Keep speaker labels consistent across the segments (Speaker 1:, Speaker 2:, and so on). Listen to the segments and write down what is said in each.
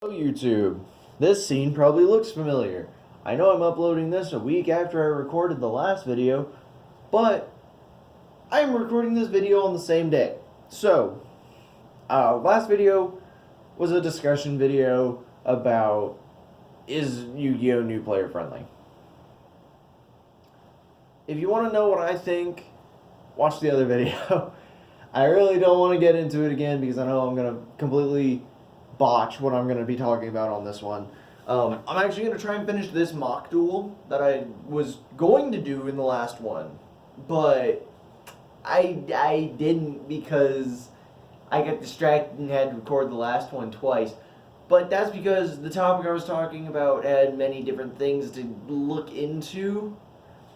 Speaker 1: Hello YouTube. This scene probably looks familiar. I know I'm uploading this a week after I recorded the last video, but I'm recording this video on the same day. So, last video was a discussion video about is Yu-Gi-Oh! New player friendly. If you want to know what I think, watch the other video. I really don't want to get into it again because I know I'm going to completely botch what I'm going to be talking about on this one. I'm actually going to try and finish this mock duel that I was going to do in the last one, but I didn't because I got distracted and had to record the last one twice. But that's because the topic I was talking about had many different things to look into.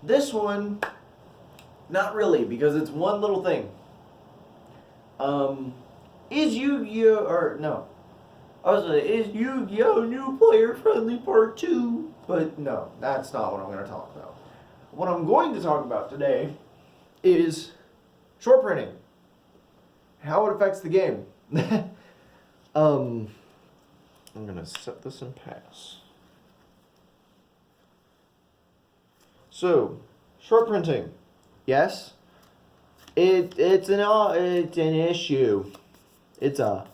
Speaker 1: This one, not really, because it's one little thing. Is Yu-Gi-Oh! Or no. I was like, is Yu-Gi-Oh! New Player Friendly Part 2? But no, that's not what I'm going to talk about. What I'm going to talk about today is short printing. How it affects the game. I'm going to set this in pass. So, short printing. Yes, it's an issue. It's a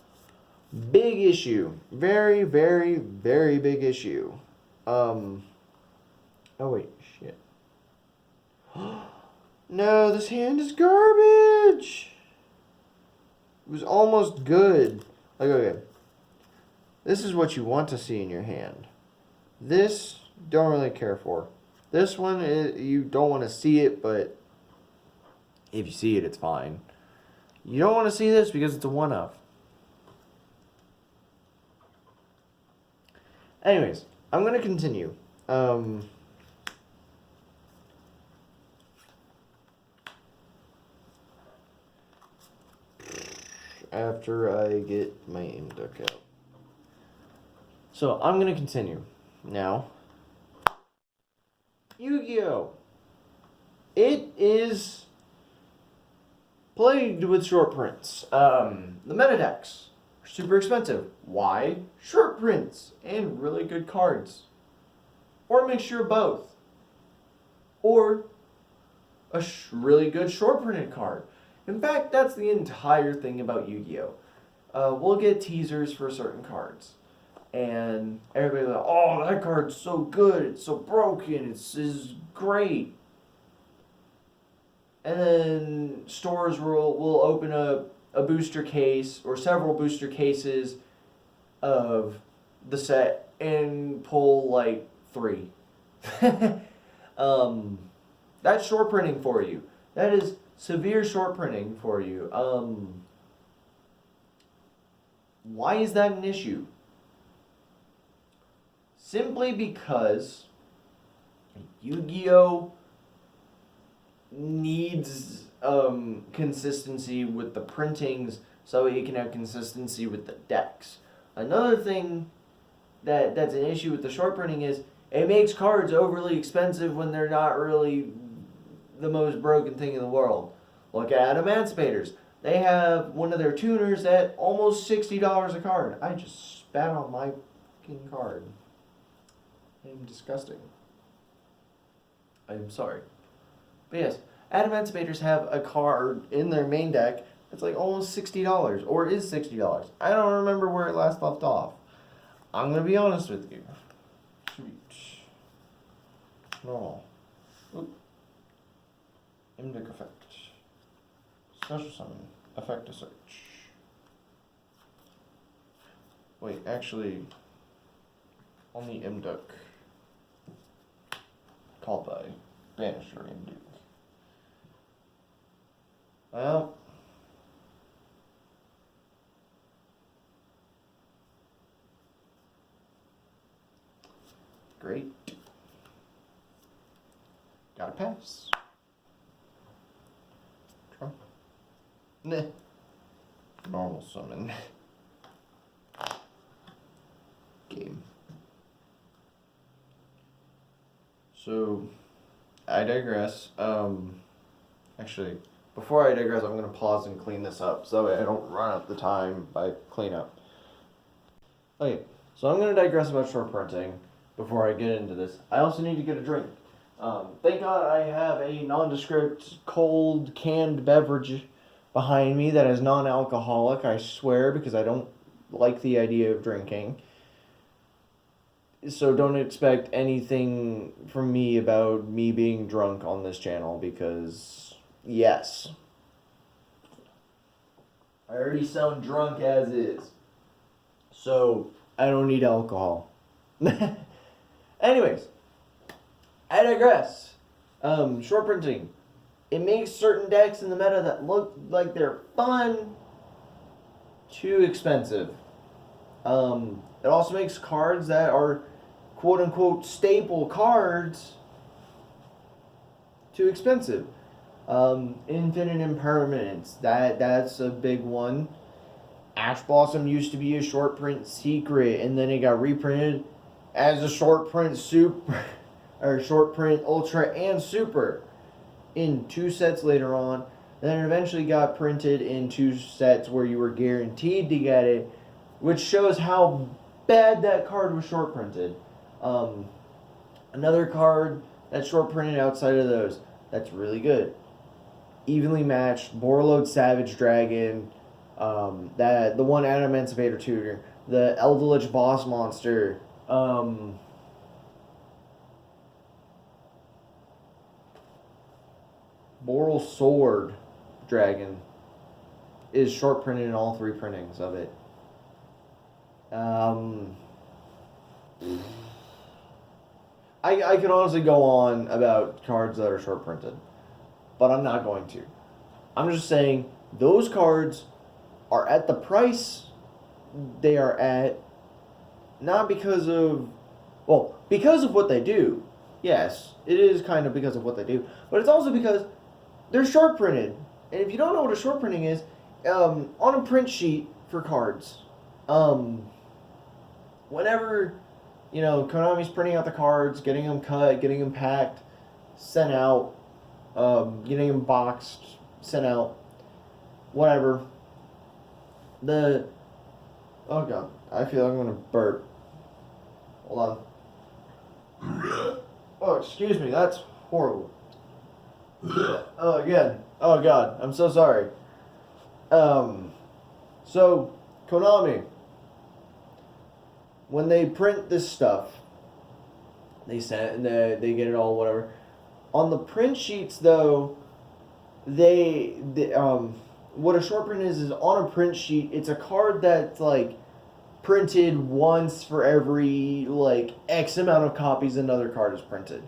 Speaker 1: big issue. Very, very, very big issue. Oh wait, shit. No, this hand is garbage. It was almost good. Like, okay. This is what you want to see in your hand. This, don't really care for. This one, you don't want to see it, but if you see it, it's fine. You don't want to see this because it's a one-off. Anyways, I'm going to continue. After I get my index out. So, I'm going to continue. Now, Yu-Gi-Oh! It is plagued with short prints. The meta decks are super expensive. Why? Short prints and really good cards. Or a mixture of both. Or a really good short printed card. In fact, that's the entire thing about Yu-Gi-Oh! We'll get teasers for certain cards. And everybody's like, oh, that card's so good, it's so broken, it's great. And then stores will open up a booster case or several booster cases of the set and pull like 3. That's short printing for you. That is severe short printing for you. Why is that an issue? Simply because Yu-Gi-Oh! Needs consistency with the printings so it can have consistency with the decks. Another thing that's an issue with the short printing is it makes cards overly expensive when they're not really the most broken thing in the world. Look at Emancipators. They have one of their tuners at almost $60 a card. I just spat on my fucking card. I'm disgusting. I'm sorry. But yes, Emancipators have a card in their main deck that's like almost $60, or is $60. I don't remember where it last left off. I'm going to be honest with you. Sweet. Normal. Oop. Index effect. Special summon. Effect to search. Wait, actually, on the Imduck. Called by Banisher Imduck. Well, great. Gotta pass. Try. Nah. Normal summon. Game. So, I digress. Actually, before I digress, I'm going to pause and clean this up so I don't run out the time by cleanup. Okay, So I'm going to digress about short printing before I get into this. I also need to get a drink. Thank God I have a nondescript cold canned beverage behind me that is non-alcoholic, I swear, because I don't like the idea of drinking. So don't expect anything from me about me being drunk on this channel, because yes, I already sound drunk as is. So I don't need alcohol. Anyways, I digress. Short printing. It makes certain decks in the meta that look like they're fun too expensive. It also makes cards that are quote unquote staple cards too expensive. Infinite Impermanence, that's a big one. Ash Blossom used to be a short print secret, and then it got reprinted as a short print super, or short print ultra and super, in 2 sets later on. Then it eventually got printed in 2 sets where you were guaranteed to get it, which shows how bad that card was short printed. Another card that's short printed outside of those that's really good. Evenly Matched, Borreload Savage Dragon, that the one Emancipator Tutor, the Eldritch Boss Monster, Boral Sword Dragon is short printed in all 3 printings of it. I could honestly go on about cards that are short printed, but I'm not going to. I'm just saying those cards are at the price they are at, not because of, well, because of what they do. Yes, it is kind of because of what they do, but it's also because they're short printed. And if you don't know what a short printing is, on a print sheet for cards, whenever, Konami's printing out the cards, getting them cut, getting them packed, sent out, getting them boxed, sent out, whatever. Oh god, I feel like I'm gonna burp. Hold on. Oh, excuse me, that's horrible. Oh, again. Oh god, I'm so sorry. So, Konami, when they print this stuff, they get it all, whatever. On the print sheets, though, what a short print is on a print sheet, it's a card that's, like, printed once for every, like, X amount of copies another card is printed.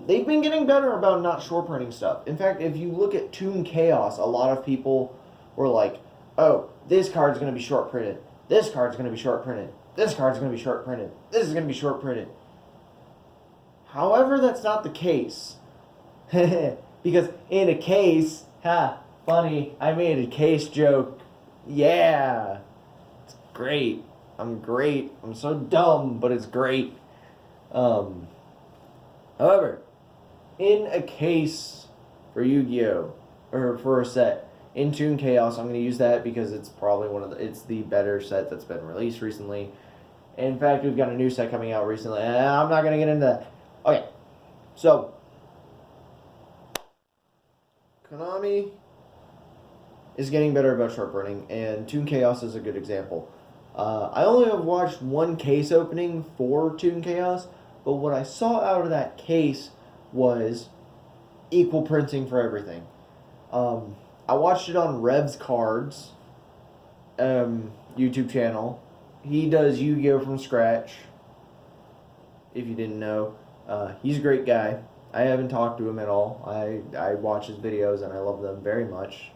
Speaker 1: They've been getting better about not short printing stuff. In fact, if you look at Toon Chaos, a lot of people were like, oh, this card's going to be short printed. This card's going to be short printed. This card's going to be short printed. This is going to be short printed. However, that's not the case. Because in a case, funny, I made a case joke. Yeah. It's great. I'm great. I'm so dumb, but it's great. However, in a case for Yu-Gi-Oh! Or for a set, in Toon Chaos, I'm going to use that because it's probably it's the better set that's been released recently. In fact, we've got a new set coming out recently, and I'm not going to get into that. Okay, so, Konami is getting better about short printing, and Toon Chaos is a good example. I only have watched one case opening for Toon Chaos, but what I saw out of that case was equal printing for everything. I watched it on Rev's Cards YouTube channel. He does Yu-Gi-Oh! From scratch, if you didn't know. He's a great guy. I haven't talked to him at all. I watch his videos and I love them very much,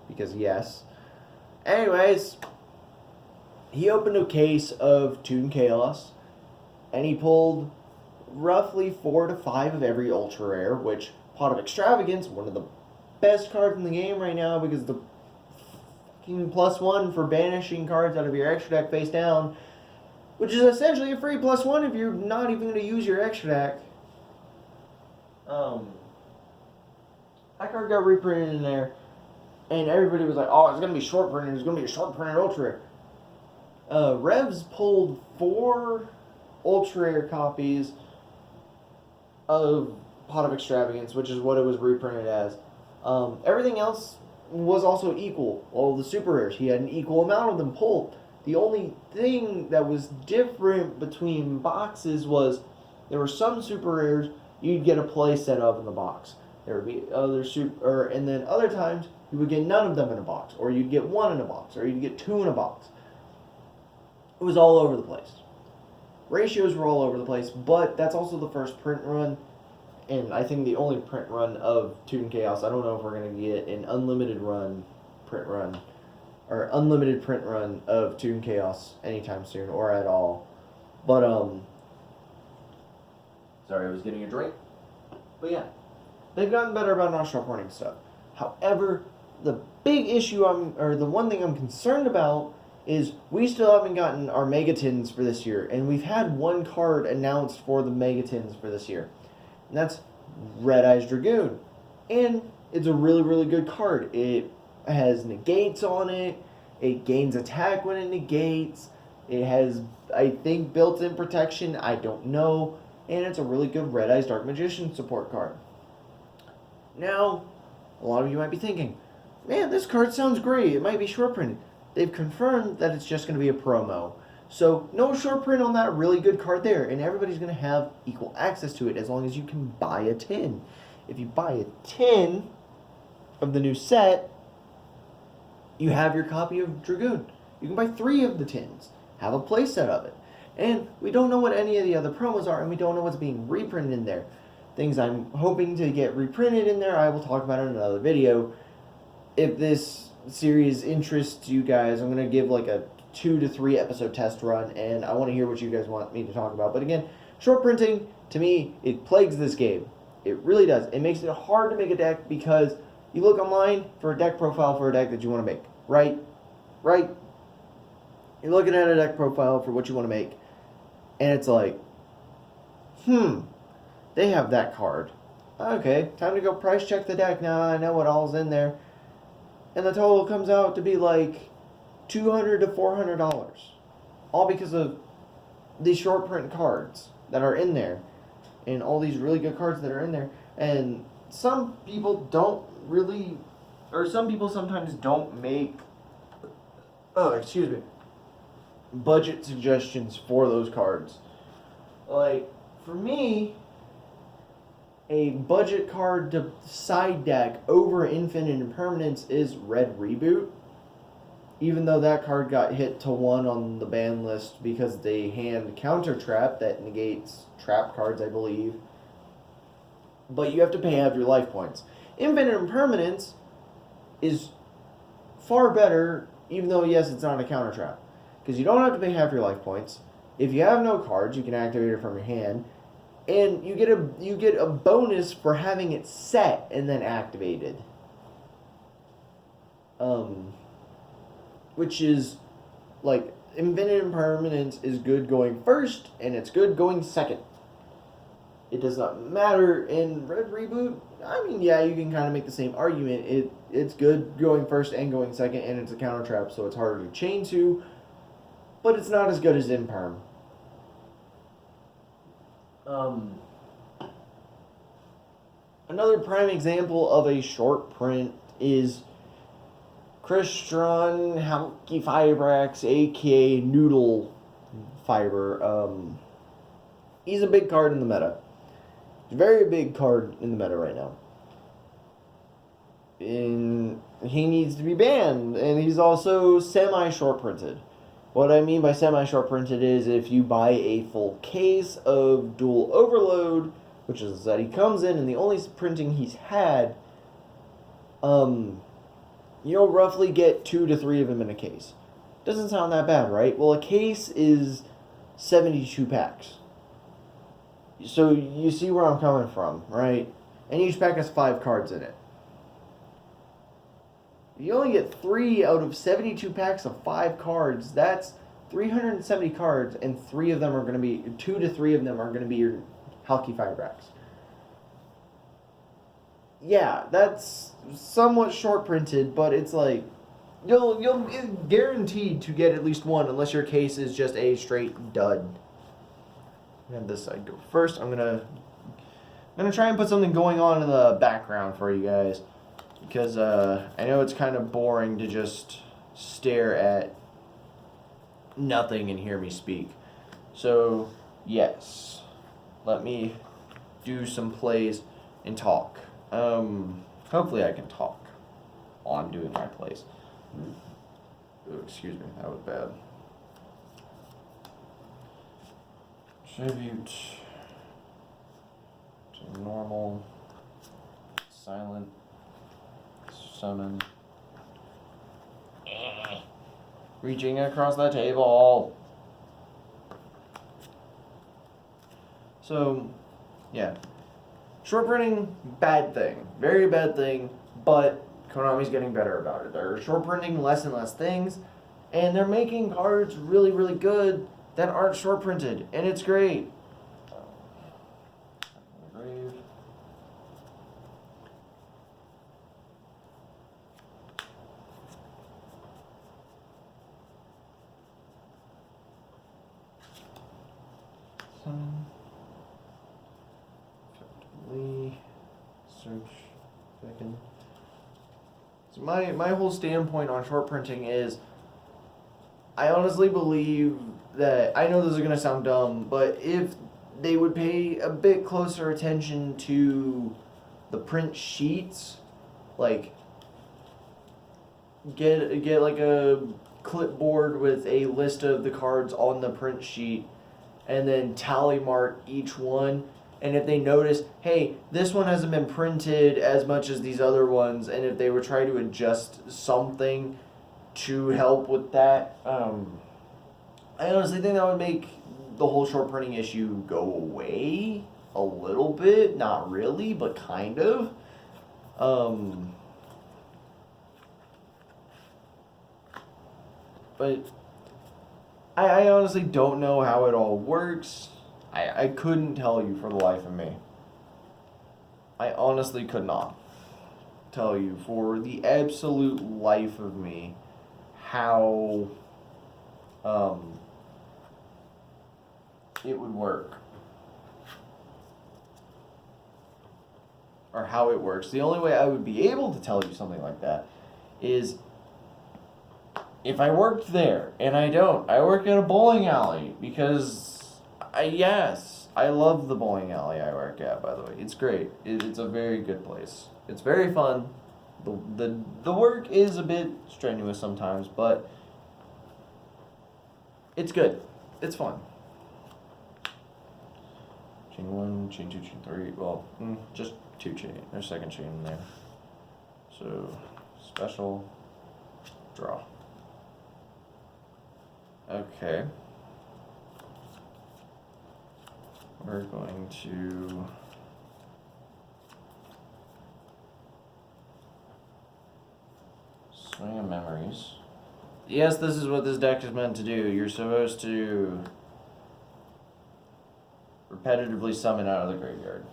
Speaker 1: because yes. Anyways, he opened a case of Toon Chaos, and he pulled roughly 4 to 5 of every ultra rare, which, Pot of Extravagance, one of the best cards in the game right now, because the fucking +1 for banishing cards out of your extra deck face down, which is essentially a free +1 if you're not even going to use your extra deck. That card got reprinted in there, and everybody was like, oh, it's going to be short printed, it's going to be a short printed ultra rare. Revs pulled 4 ultra rare copies of Pot of Extravagance, which is what it was reprinted as. Everything else was also equal. All the super rares, he had an equal amount of them pulled. The only thing that was different between boxes was there were some super rares you'd get a play set of in the box. There would be other and then other times you would get none of them in a box, or you'd get 1 in a box, or you'd get 2 in a box. It was all over the place. Ratios were all over the place, but that's also the first print run, and I think the only print run of Toon Chaos. I don't know if we're going to get an unlimited print run of Toon Chaos anytime soon, or at all. But, sorry, I was getting a drink. But yeah, they've gotten better about not short printing stuff. However, the big issue the one thing I'm concerned about is we still haven't gotten our Megatins for this year, and we've had 1 card announced for the Megatins for this year, and that's Red Eyes Dragoon, and it's a really, really good card. It has negates on it, it gains attack when it negates, it has, I think, built-in protection, I don't know, and it's a really good Red Eyes Dark Magician support card. Now, a lot of you might be thinking, man, this card sounds great, it might be short printed. They've confirmed that it's just going to be a promo. So no short print on that really good card there, and everybody's going to have equal access to it as long as you can buy a tin. If you buy a tin of the new set, you have your copy of Dragoon. You can buy 3 of the tins, have a playset of it. And we don't know what any of the other promos are, and we don't know what's being reprinted in there. Things I'm hoping to get reprinted in there, I will talk about in another video. If this series interests you guys, I'm going to give like a 2 to 3 episode test run, and I want to hear what you guys want me to talk about. But again, short printing, to me, it plagues this game. It really does. It makes it hard to make a deck because you look online for a deck profile for a deck that you want to make, right? Right? You're looking at a deck profile for what you want to make, and it's like, they have that card. Okay, time to go price check the deck. Now I know what all's in there. And the total comes out to be like $200 to $400. All because of these short print cards that are in there. And all these really good cards that are in there. And some people sometimes don't make, budget suggestions for those cards. Like, for me, a budget card to side deck over Infinite Impermanence is Red Reboot. Even though that card got hit to 1 on the ban list because they hand Counter Trap that negates trap cards, I believe. But you have to pay half your life points. Infinite Impermanence is far better, even though, yes, it's not a Counter Trap. Because you don't have to pay half your life points. If you have no cards, you can activate it from your hand. And you get a bonus for having it set and then activated. Which is, like, Infinite Impermanence is good going first, and it's good going second. It does not matter in Red Reboot. I mean, yeah, you can kind of make the same argument. It's good going first and going second, and it's a counter trap, so it's harder to chain to. But it's not as good as Imperm. Another prime example of a short print is Crystron Halky Fibrax, aka Noodle Fiber. He's a big card in the meta. He's a very big card in the meta right now. And he needs to be banned, and he's also semi-short printed. What I mean by semi-short printed is if you buy a full case of Dual Overload, which is that he comes in and the only printing he's had, you'll roughly get 2 to 3 of them in a case. Doesn't sound that bad, right? Well, a case is 72 packs. So you see where I'm coming from, right? And each pack has 5 cards in it. You only get 3 out of 72 packs of 5 cards. That's 370 cards, and 2 to 3 of them are going to be your Halky Fibrax. Yeah, that's somewhat short printed, but it's like, you'll guaranteed to get at least one, unless your case is just a straight dud. And this side go first. I'm gonna try and put something going on in the background for you guys, because I know it's kind of boring to just stare at nothing and hear me speak. So yes, let me do some plays and talk. Hopefully I can talk while I'm doing my plays. Oh, excuse me, that was bad. Tribute to normal, silent, summon. Reaching across the table. So, yeah. Short printing, bad thing. Very bad thing, but Konami's getting better about it. They're short printing less and less things, and they're making cards really, really good that aren't short printed, and it's great. Effectively search second. So my whole standpoint on short printing is, I honestly believe that, I know this is gonna sound dumb, but if they would pay a bit closer attention to the print sheets, like get like a clipboard with a list of the cards on the print sheet, and then tally mark each one. And if they notice, hey, this one hasn't been printed as much as these other ones, and if they were trying to adjust something to help with that, I honestly think that would make the whole short printing issue go away a little bit. Not really, but kind of. But I honestly don't know how it all works. I couldn't tell you for the life of me. I honestly could not tell you for the absolute life of me how it would work. Or how it works. The only way I would be able to tell you something like that is if I worked there, and I don't. I work at a bowling alley because I love the bowling alley I work at, by the way. It's great. It's a very good place. It's very fun. The work is a bit strenuous sometimes, but it's good. It's fun. Chain 1, chain 2, chain 3. Well, just 2 chain. There's a second chain in there. So, special, draw. Okay. We're going to Swing of Memories. Yes, this is what this deck is meant to do. You're supposed to repetitively summon out of the graveyard.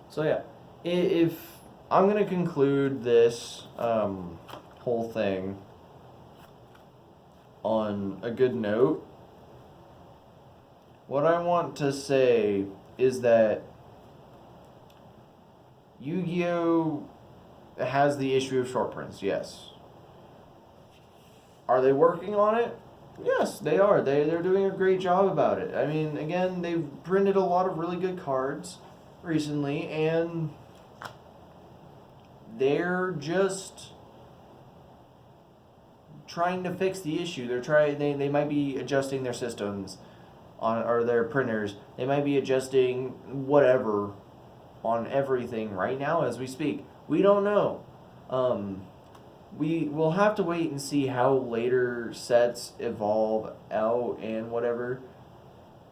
Speaker 1: So yeah, if I'm gonna conclude this whole thing on a good note, what I want to say is that Yu-Gi-Oh! Has the issue of short prints, yes. Are they working on it? Yes, they are. They're doing a great job about it. I mean, again, they've printed a lot of really good cards recently, and they're just trying to fix the issue. They might be adjusting their systems or their printers. They might be adjusting whatever on everything right now as we speak. We don't know. We will have to wait and see how later sets evolve out and whatever,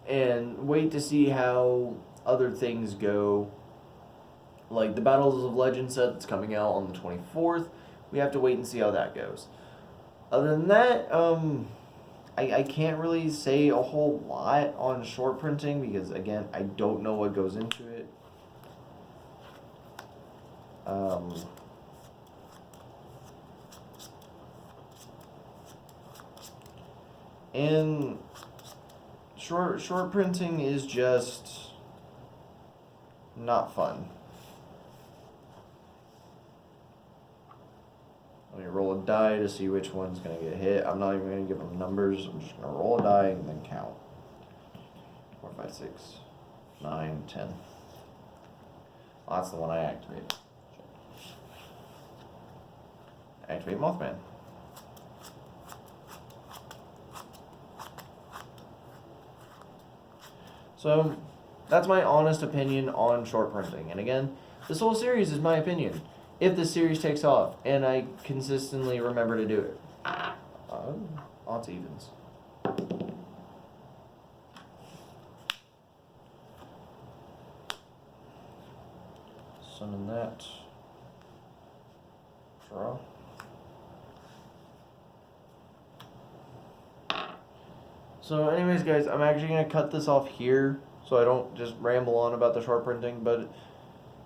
Speaker 1: and wait to see how other things go. Like the Battles of Legend set that's coming out on the 24th. We have to wait and see how that goes. Other than that, I can't really say a whole lot on short printing because, again, I don't know what goes into it. And short printing is just not fun. Let me roll a die to see which one's going to get hit. I'm not even going to give them numbers. I'm just going to roll a die and then count. 4, 5, 6, 9, 10. Well, that's the one I activated. Activate Mothman. So, that's my honest opinion on short printing. And again, this whole series is my opinion. If this series takes off, and I consistently remember to do it. Odds evens. Summon that. Draw. So anyways, guys, I'm actually going to cut this off here so I don't just ramble on about the short printing, but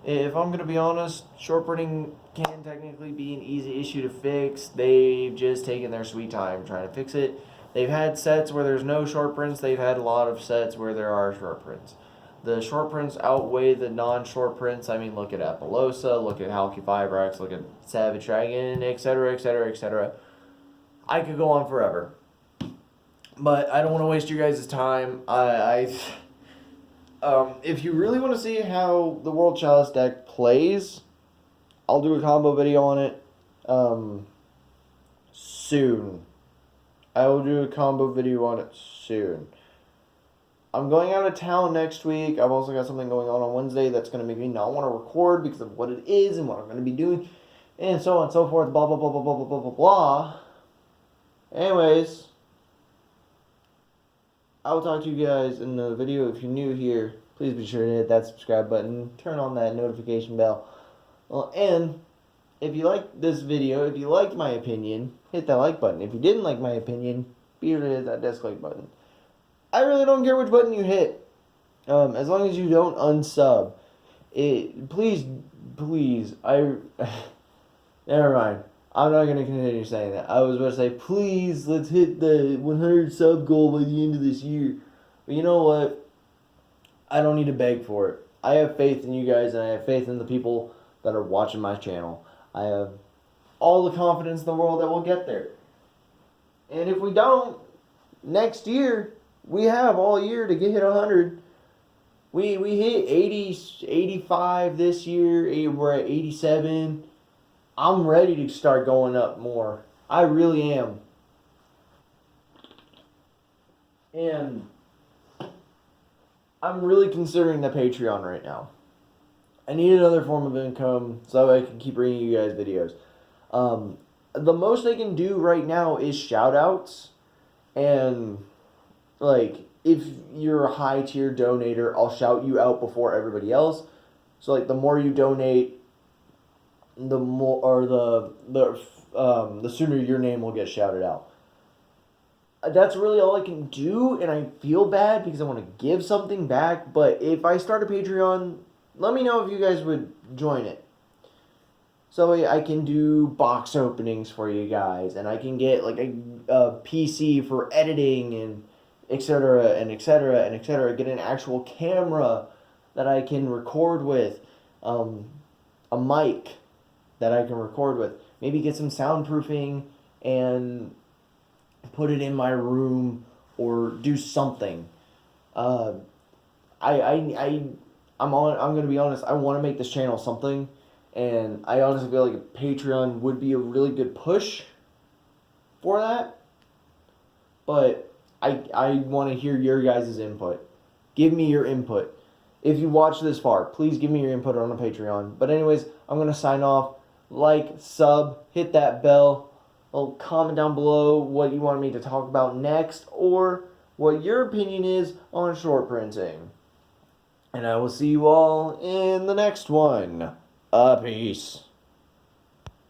Speaker 1: if I'm going to be honest, short printing can technically be an easy issue to fix. They've just taken their sweet time trying to fix it. They've had sets where there's no short prints. They've had a lot of sets where there are short prints. The short prints outweigh the non-short prints. I mean, look at Apollosa, look at Halky Vibrax, look at Savage Dragon, etc., etc., etc. I could go on forever. But I don't want to waste your guys' time. If you really want to see how the World Chalice deck plays, I'll do a combo video on it soon. I will do a combo video on it soon. I'm going out of town next week. I've also got something going on Wednesday that's going to make me not want to record because of what it is and what I'm going to be doing, and so on and so forth, blah, blah, blah, blah, blah, blah, blah, blah, blah. Anyways, I will talk to you guys in the video. If you're new here, please be sure to hit that subscribe button, turn on that notification bell. And if you liked this video, if you liked my opinion, hit that like button. If you didn't like my opinion, be sure to hit that dislike button. I really don't care which button you hit, as long as you don't unsub. Please, never mind. I'm not going to continue saying that. I was about to say, please, let's hit the 100 sub goal by the end of this year. But you know what? I don't need to beg for it. I have faith in you guys, and I have faith in the people that are watching my channel. I have all the confidence in the world that we'll get there. And if we don't, next year, we have all year to get hit 100. We hit 80, 85 this year. We're at 87. I'm ready to start going up more. I really am. And I'm really considering the Patreon right now. I need another form of income so I can keep bringing you guys videos. The most I can do right now is shout outs. And like, if you're a high tier donator, I'll shout you out before everybody else. So like, the more you donate, the more, or the sooner your name will get shouted out. That's really all I can do, and I feel bad because I want to give something back. But if I start a Patreon, let me know if you guys would join it. So I can do box openings for you guys, and I can get like a PC for editing and etc. and etc. and etc. Get an actual camera that I can record with, a mic that I can record with. Maybe get some soundproofing and put it in my room or do something. I'm gonna be honest. I want to make this channel something, and I honestly feel like a Patreon would be a really good push for that. But I want to hear your guys' input. Give me your input. If you watch this far, please give me your input on a Patreon. But anyways, I'm gonna sign off. Like, sub, hit that bell. Comment down below what you want me to talk about next, or what your opinion is on short printing. And I will see you all in the next one. Peace.